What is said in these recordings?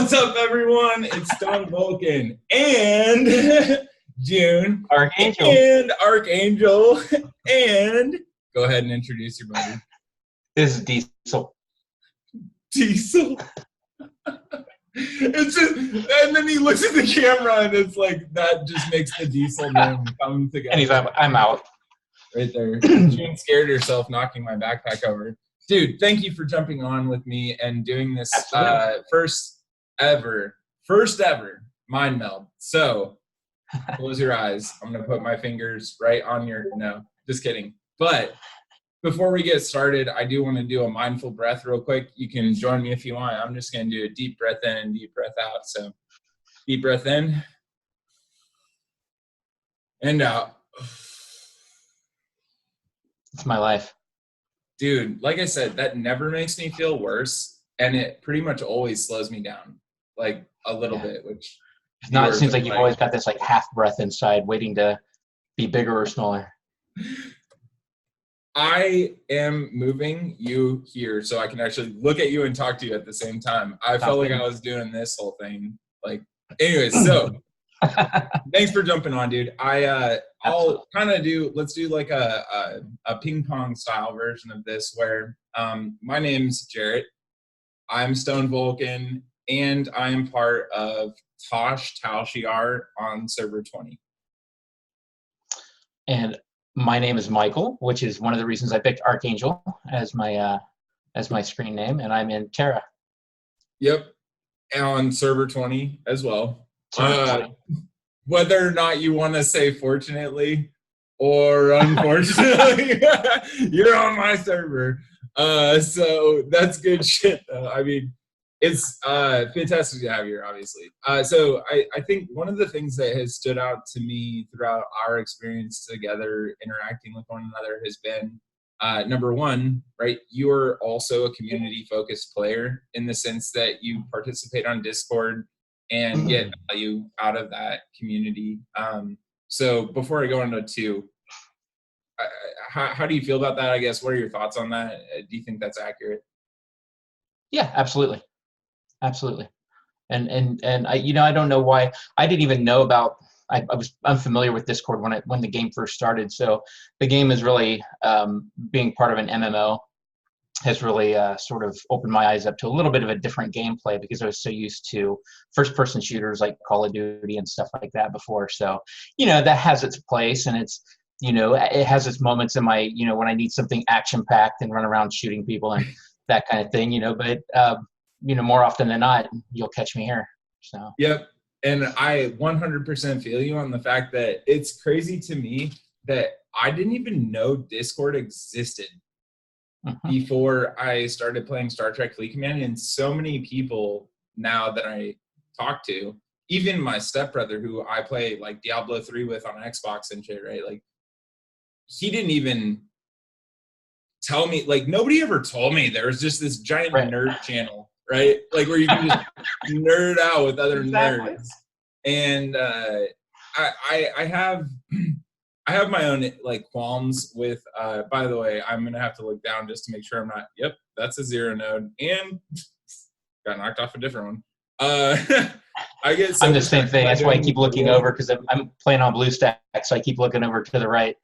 What's up, everyone? It's Stone Vulcan and June ArchAngel. and ArchAngel. And go ahead and introduce your buddy. This is Diesel. Diesel. It's just, and then he looks at the camera and it's like that just makes the Diesel name come together. And he's like, I'm out. Right there. June scared herself knocking my backpack over. Dude, thank you for jumping on with me and doing this first ever mind meld. So close your eyes. I'm going to put my fingers right on your, no, just kidding. But before we get started, I do want to do a mindful breath real quick. You can join me if you want. I'm just going to do a deep breath in and deep breath out. So deep breath in and out. It's my life. Dude, like I said, that never makes me feel worse, and it pretty much always slows me down, like a little bit, which... If not, it seems like you've always got this like half breath inside waiting to be bigger or smaller. I am moving you here so I can actually look at you and talk to you at the same time. I felt like I was doing this whole thing. Like, anyways, so... Thanks for jumping on, dude. I'll kind of let's do like a ping pong style version of this where my name's Jarrett. I'm Stone Vulcan, and I am part of Tosh Talshiar on server 20. And my name is Michael, which is one of the reasons I picked ArchAngel as my screen name, and I'm in Terra. Yep, on server 20 as well. Whether or not you want to say fortunately or unfortunately, you're on my server. So that's good shit, though. I mean, it's fantastic to have you here, obviously. So I think one of the things that has stood out to me throughout our experience together interacting with one another has been, number one, right, you're also a community-focused player in the sense that you participate on Discord and get value out of that community. So before I go into two, how do you feel about that? I guess, what are your thoughts on that? Do you think that's accurate? Yeah, absolutely. Absolutely. And I, I don't know why I didn't even know about, I'm unfamiliar with Discord when the game first started. So the game is really being part of an MMO has really sort of opened my eyes up to a little bit of a different gameplay because I was so used to first-person shooters like Call of Duty and stuff like that before. So, that has its place, and it's, it has its moments in my, when I need something action-packed and run around shooting people and that kind of thing, but, more often than not, you'll catch me here. So. Yep, and I 100% feel you on the fact that it's crazy to me that I didn't even know Discord existed before I started playing Star Trek Fleet Command, and so many people now that I talk to, even my stepbrother who I play like Diablo 3 with on Xbox and shit, right? Like, he didn't even tell me, like, nobody ever told me there was just this giant nerd channel, right? Like, where you can just nerd out with other nerds. And I have my own like qualms with, by the way, I'm going to have to look down just to make sure I'm not, yep, that's a 0 node, and got knocked off a different one. I guess I'm the same thing. That's why I keep looking over, because I'm playing on blue stack, so I keep looking over to the right.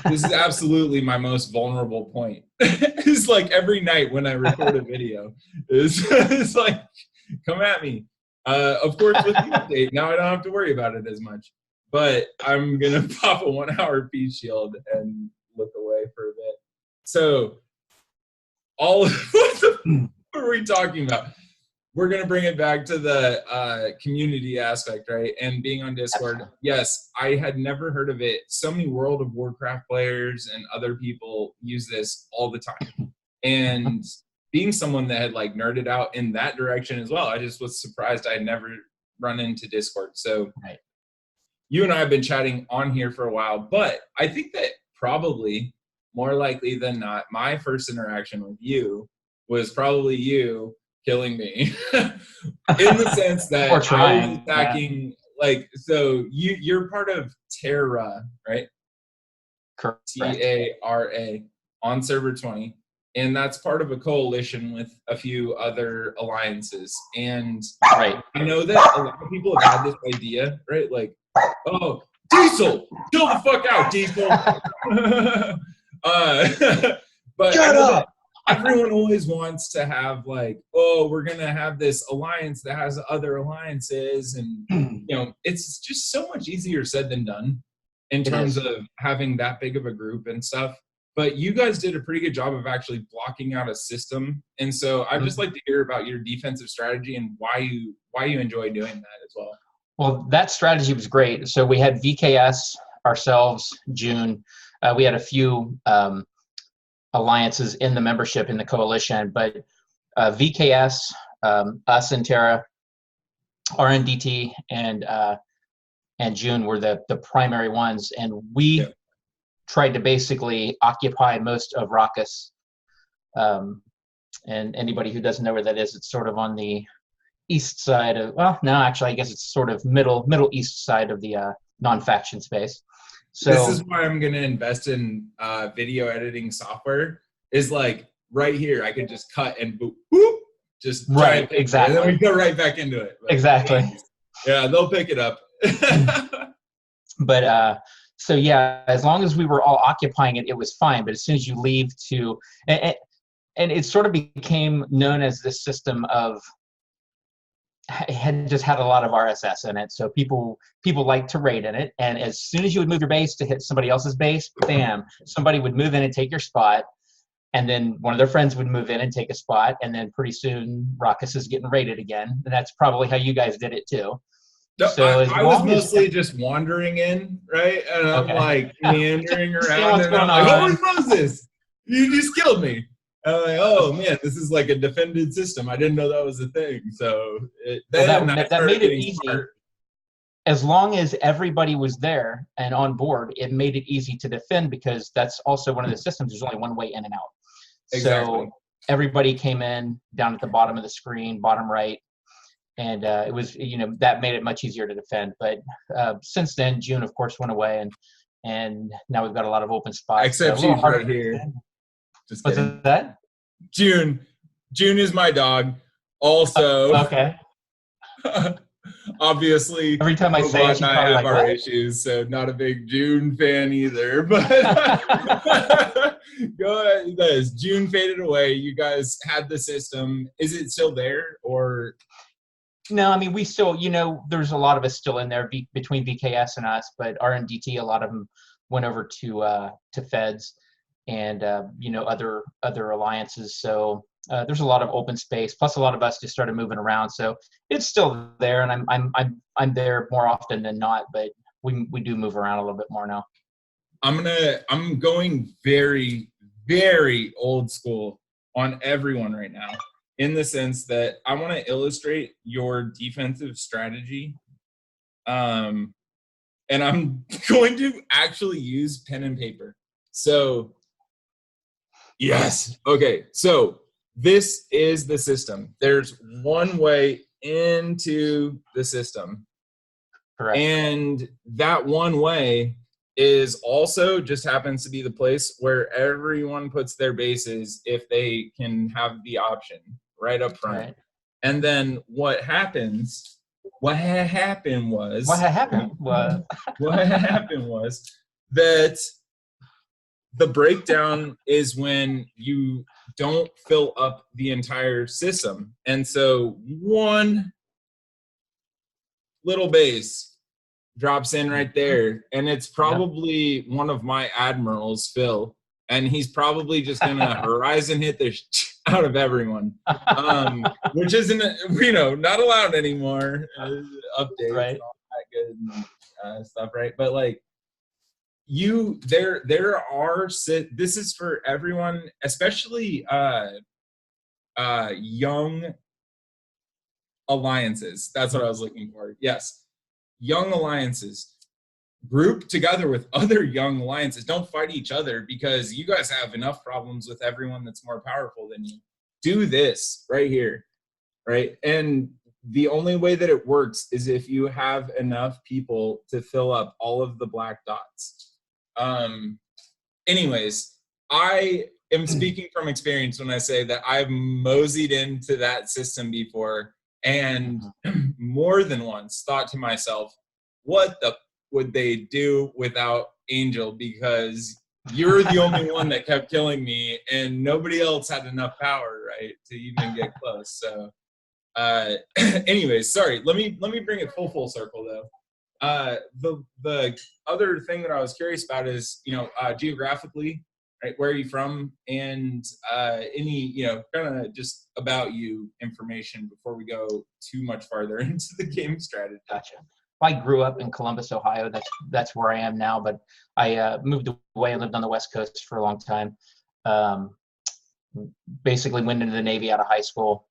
This is absolutely my most vulnerable point. It's like every night when I record a video, it's like, come at me. Of course, with the update, now I don't have to worry about it as much. But I'm going to pop a 1 hour peace shield and look away for a bit. So what are we talking about? We're going to bring it back to the community aspect, right? And being on Discord. Yes, I had never heard of it. So many World of Warcraft players and other people use this all the time. And being someone that had like nerded out in that direction as well, I just was surprised I had never run into Discord. So you and I have been chatting on here for a while, but I think that probably more likely than not, my first interaction with you was probably you killing me in the sense that I was attacking, like, so you're part of Terra, right? Correct. T-A-R-A on server 20. and that's part of a coalition with a few other alliances. And Right. I know that a lot of people have had this idea, right? Like, oh, Diesel, chill the fuck out, Diesel. But Shut I know up. that everyone always wants to have like, oh, we're gonna have this alliance that has other alliances, and it's just so much easier said than done in terms of having that big of a group and stuff. But you guys did a pretty good job of actually blocking out a system, and so I'd just like to hear about your defensive strategy and why you enjoy doing that as well. Well, that strategy was great. So we had VKS, ourselves, June. We had a few alliances in the membership in the coalition, but VKS, us and Terra, RNDT, and June were the primary ones, and we tried to basically occupy most of Raucous. And anybody who doesn't know where that is, it's sort of on the east side of, well, no, actually, I guess it's sort of middle east side of the non-faction space. So this is why I'm going to invest in video editing software. Is like right here, I could just cut and boop, just right, exactly, and then we go right back into it. But, exactly. Yeah, they'll pick it up. But so yeah, as long as we were all occupying it, it was fine. But as soon as you leave to, and it sort of became known as this system of, it had just had a lot of RSS in it, so people like to raid in it. And as soon as you would move your base to hit somebody else's base, bam, somebody would move in and take your spot, and then one of their friends would move in and take a spot, and then pretty soon Raucous is getting raided again. And that's probably how you guys did it too. No, So I was mostly just wandering in, right? And I'm like meandering around, and I'm like, holy Moses, you just killed me. And I'm like, oh man, this is like a defended system. I didn't know that was a thing. So that made it easy. Smart. As long as everybody was there and on board, it made it easy to defend, because that's also one of the systems. There's only one way in and out. Exactly. So everybody came in down at the bottom of the screen, bottom right. And it was, that made it much easier to defend. But since then, June, of course, went away, and now we've got a lot of open spots. Except she's right here. Just kidding. What's that? June is my dog. Also, okay. Obviously, every time I say it, and I have our issues, so not a big June fan either. But go ahead, guys. June faded away. You guys had the system. Is it still there, or? No, I mean, we still, there's a lot of us still in there between VKS and us, but RNDT, a lot of them went over to Feds and, other alliances. So there's a lot of open space, plus a lot of us just started moving around. So it's still there, and I'm there more often than not, but we do move around a little bit more now. I'm going very, very old school on everyone right now, in the sense that I want to illustrate your defensive strategy. And I'm going to actually use pen and paper. So, yes. Okay. So this is the system. There's one way into the system. Correct. And that one way is also just happens to be the place where everyone puts their bases if they can have the option right up front. Right. And then what happened was that the breakdown is when you don't fill up the entire system. And so one little base drops in right there, and it's probably one of my admirals, Phil, and he's probably just gonna horizon hit the out of everyone, which isn't not allowed anymore. Updates, right? And all that good stuff, right? But like there are this is for everyone, especially young alliances. That's what I was looking for. Yes. Young alliances, group together with other young alliances. Don't fight each other, because you guys have enough problems with everyone that's more powerful than you. Do this right here, right? And the only way that it works is if you have enough people to fill up all of the black dots. Anyways, I am speaking from experience when I say that I've moseyed into that system before, and more than once thought to myself, what the would they do without Angel? Because you're the only one that kept killing me, and nobody else had enough power, right, to even get close. So, anyways, sorry. Let me bring it full circle though. The other thing that I was curious about is, geographically, right? Where are you from, and any, kind of just about you information before we go too much farther into the game strategy. Gotcha. I grew up in Columbus, Ohio. That's where I am now, but I moved away and lived on the West Coast for a long time. Basically went into the Navy out of high school,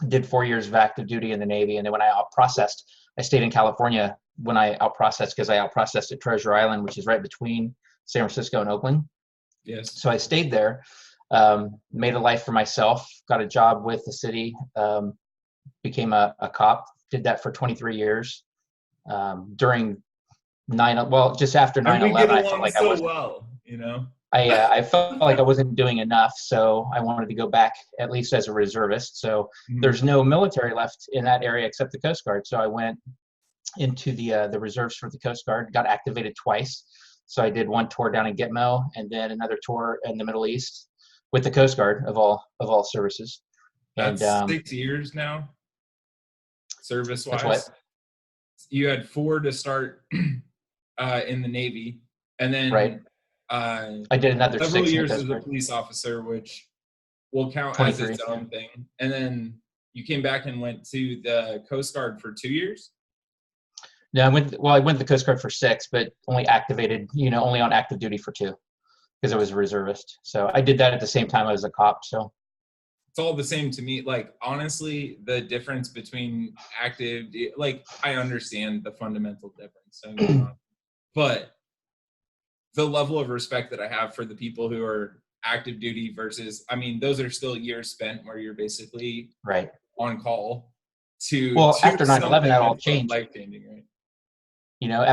did 4 years of active duty in the Navy, and then when I out-processed, I stayed in California when I out-processed, because I out-processed at Treasure Island, which is right between San Francisco and Oakland. Yes. So I stayed there, made a life for myself, got a job with the city, became a cop, did that for 23 years. During just after 9/11, I felt like I wasn't. Well, I felt like I wasn't doing enough, so I wanted to go back at least as a reservist. So there's no military left in that area except the Coast Guard. So I went into the reserves for the Coast Guard, got activated twice. So I did one tour down in Gitmo and then another tour in the Middle East with the Coast Guard of all services. That's 6 years now, service-wise. That's what? You had 4 to start in the Navy, and then right. I did another several 6 years as a police officer, which will count as its own thing. And then you came back and went to the Coast Guard for 2 years? No, I went to the Coast Guard for 6, but only activated, only on active duty for 2, because I was a reservist. So I did that at the same time I was a cop. So it's all the same to me. Like, honestly, the difference between active, like, I understand the fundamental difference, but the level of respect that I have for the people who are active duty versus, those are still years spent where you're basically right on call to. Well, after 9/11, that all changed. Life-changing, right?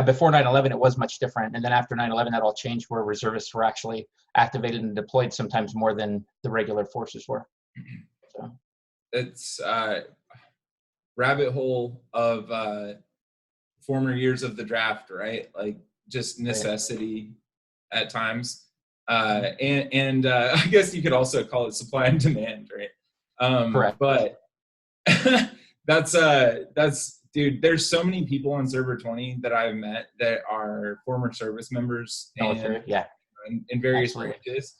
Before 9/11, it was much different. And then after 9/11, that all changed, where reservists were actually activated and deployed sometimes more than the regular forces were. So it's rabbit hole of former years of the draft, right? Like, just necessity at times. And I guess you could also call it supply and demand, right? Correct. But that's dude, there's so many people on Server 20 that I've met that are former service members and in various branches.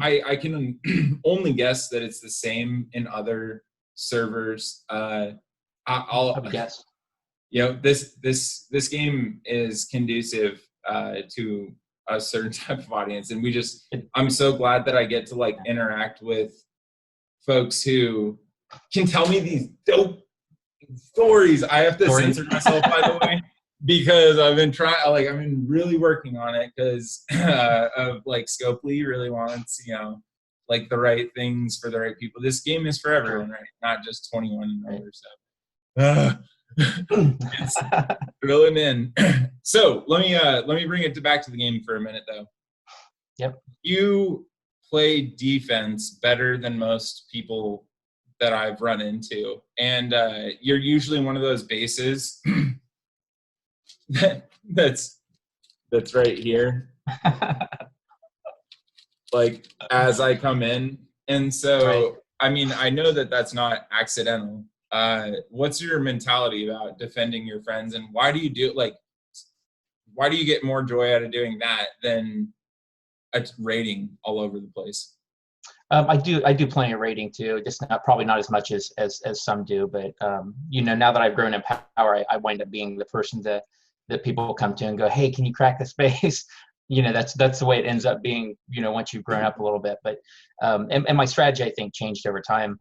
I can only guess that it's the same in other servers. I'll guess. This game is conducive to a certain type of audience, and I'm so glad that I get to interact with folks who can tell me these dope stories. I have to censor myself, by the way, because I've been really working on it, because of Scopely really wants the right things for the right people. This game is for everyone, right? Not just 21 and older. So it's drilling in. So let me bring it back to the game for a minute, though. Yep. You play defense better than most people that I've run into, and you're usually one of those bases that's right here, as I come in, and so I know that that's not accidental. What's your mentality about defending your friends, and why do you do why do you get more joy out of doing that than raiding all over the place? I do plenty of raiding too, just probably not as much as some do, but now that I've grown in power, I wind up being the person that people come to and go, hey, can you crack the space? That's the way it ends up being, once you've grown up a little bit. But and my strategy, I think, changed over time.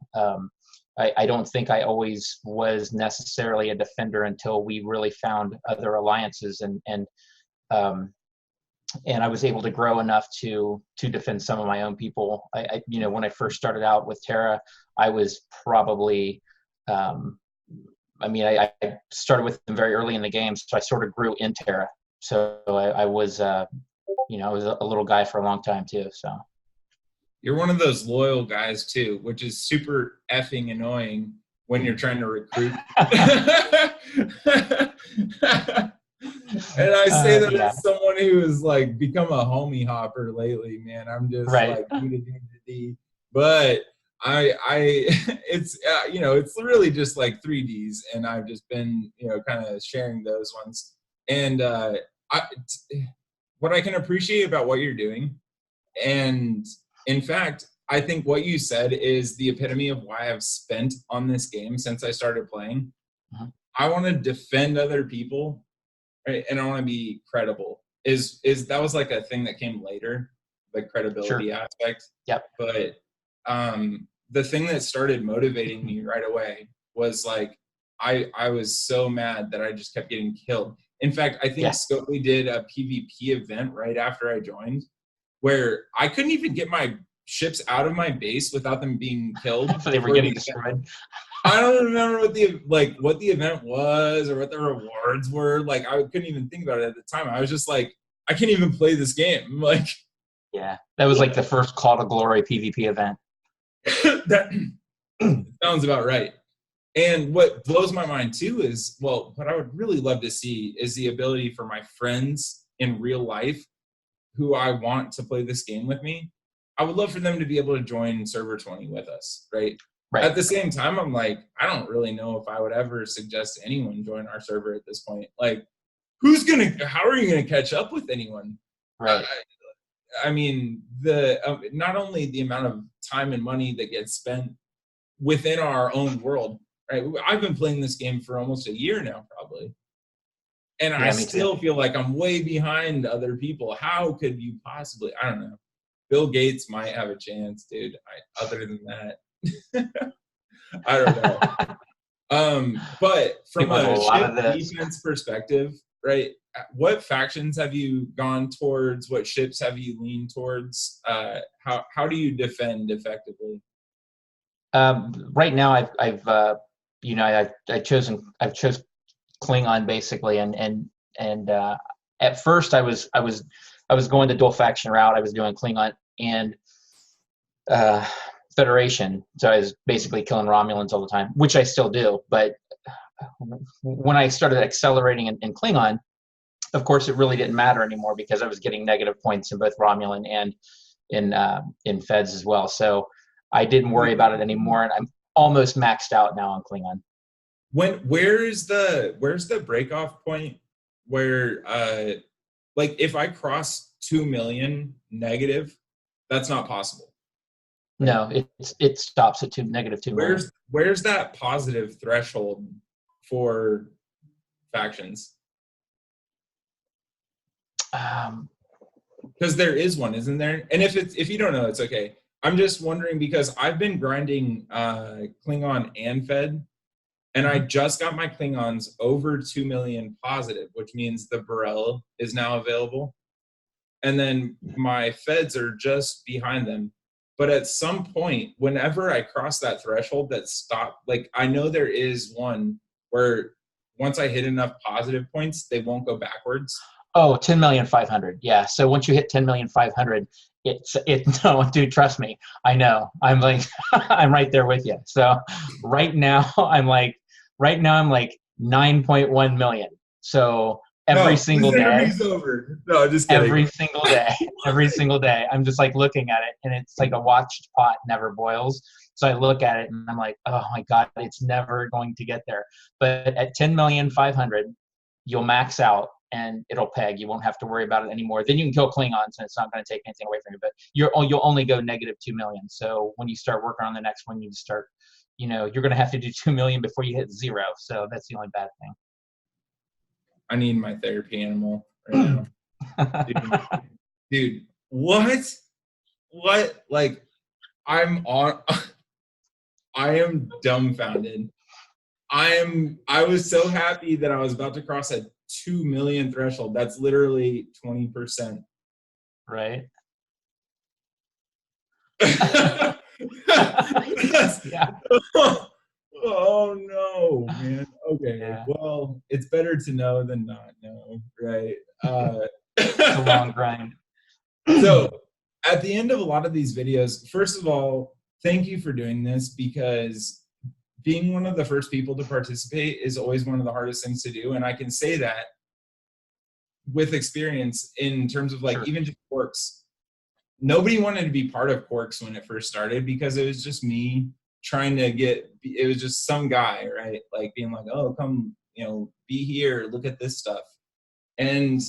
I don't think I always was necessarily a defender until we really found other alliances, and I was able to grow enough to defend some of my own people. When I first started out with Terra, I was probably, I started with them very early in the game, so I sort of grew in Terra. So I was, I was a little guy for a long time too. So. You're one of those loyal guys too, which is super effing annoying when you're trying to recruit. And I say that Yeah. as someone who has like become a homie hopper lately, man. I'm just Right. like, but it's it's really just like 3Ds, and I've just been kind of sharing those ones. And what I can appreciate about what you're doing, and in fact, I think what you said is the epitome of why I've spent on this game since I started playing. I want to defend other people, right? And I want to be credible. Is that was like a thing that came later, the credibility aspect. Yep. But the thing that started motivating me right away was like I was so mad that I just kept getting killed. In fact, I think Scopely did a PvP event right after I joined, where I couldn't even get my ships out of my base without them being killed. So they were getting destroyed. I don't remember what the event was or what the rewards were. Like, I couldn't even think about it at the time. I was just like, I can't even play this game. Like, yeah, that was like the first Call to Glory PvP event. That sounds about right. And what blows my mind too is, well, what I would really love to see is the ability for my friends in real life who I want to play this game with me. I would love for them to be able to join Server 20 with us, right? At the same time, I'm like, I don't really know if I would ever suggest anyone join our server at this point. Like, how are you going to catch up with anyone? Right. I mean, not only the amount of time and money that gets spent within our own world, right? I've been playing this game for almost a year now, probably. And I still feel like I'm way behind other people. How could you possibly? I don't know. Bill Gates might have a chance, dude. Other than that, I don't know. But from a ship defense perspective, right? What factions have you gone towards? What ships have you leaned towards? How do you defend effectively? Right now, I've chosen Klingon basically, and at first I was going the dual faction route. I was doing Klingon and Federation, so I was basically killing Romulans all the time, which I still do. But when I started accelerating in Klingon, of course, it really didn't matter anymore because I was getting negative points in both Romulan and in Feds as well. So I didn't worry about it anymore, and I'm almost maxed out now on Klingon. Where's the break-off point where like if I cross 2 million negative, that's not possible? No, it stops at negative 2 million. Where's that positive threshold for factions? Because there is one, isn't there? And if you don't know, it's okay. I'm just wondering because I've been grinding Klingon and Fed, and I just got my Klingons over 2 million positive, which means the Burrell is now available. And then my Feds are just behind them. But at some point, whenever I cross that threshold, that stop, like I know there is one where once I hit enough positive points, they won't go backwards. Oh, 10,500,000. Yeah. So once you hit 10,500,000, no, dude, trust me. I know. I'm like, I'm right there with you. So right now I'm like 9.1 million. So every single day. Over. No, just kidding. Every single day. I'm just like looking at it, and it's like a watched pot never boils. So I look at it and I'm like, oh my God, it's never going to get there. But at 10,500,000, you'll max out and it'll peg. You won't have to worry about it anymore. Then you can kill Klingons and it's not going to take anything away from you. But you'll only go negative 2 million. So when you start working on the next one, you start, you're going to have to do 2 million before you hit 0. So that's the only bad thing. I need my therapy animal right now. Dude, what? Like, I am dumbfounded. I was so happy that I was about to cross a 2 million threshold. That's literally 20%. Right. Yeah. Oh no, man. Okay. Yeah. Well, it's better to know than not know, right? It's a long grind. So at the end of a lot of these videos, first of all, thank you for doing this, because being one of the first people to participate is always one of the hardest things to do. And I can say that with experience in terms of like, Sure. even just Quarks. Nobody wanted to be part of Quarks when it first started, because it was just me trying to it was just some guy, right? Like being like, oh, come, be here, look at this stuff. And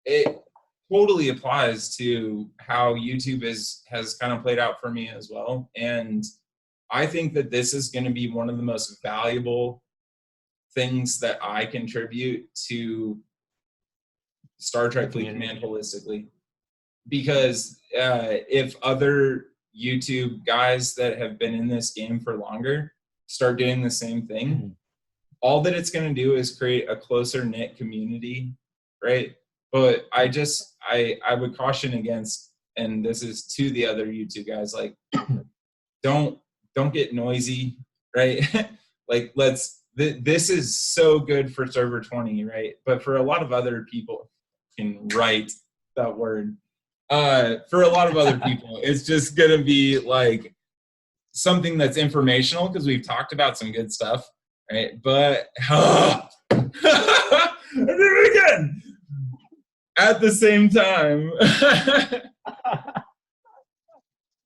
it totally applies to how YouTube has kind of played out for me as well. And I think that this is going to be one of the most valuable things that I contribute to Star Trek Fleet Command holistically. Because if other YouTube guys that have been in this game for longer start doing the same thing, all that it's going to do is create a closer knit community, right? But I would caution against, and this is to the other YouTube guys, like, don't get noisy, right? Like, this is so good for server 20, right? But for a lot of other people, can write that word. For a lot of other people, it's just going to be like something that's informational, because we've talked about some good stuff, right? But I did it again. At the same time,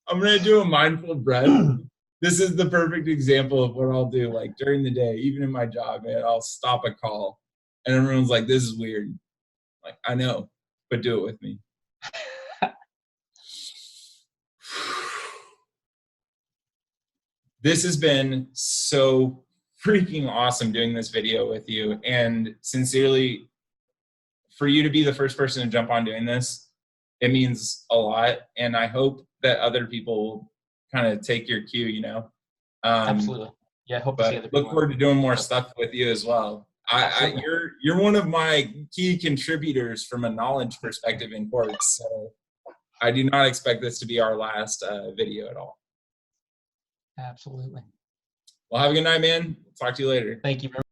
I'm going to do a mindful breath. This is the perfect example of what I'll do. Like during the day, even in my job, man, I'll stop a call and everyone's like, this is weird. Like, I know, but do it with me. This has been so freaking awesome doing this video with you. And sincerely, for you to be the first person to jump on doing this, it means a lot. And I hope that other people will kind of take your cue, Absolutely. Yeah, I hope to see other people. Look forward to doing more stuff with you as well. You're one of my key contributors from a knowledge perspective in Quarks. So I do not expect this to be our last video at all. Absolutely. Well, have a good night, man. Talk to you later. Thank you very much.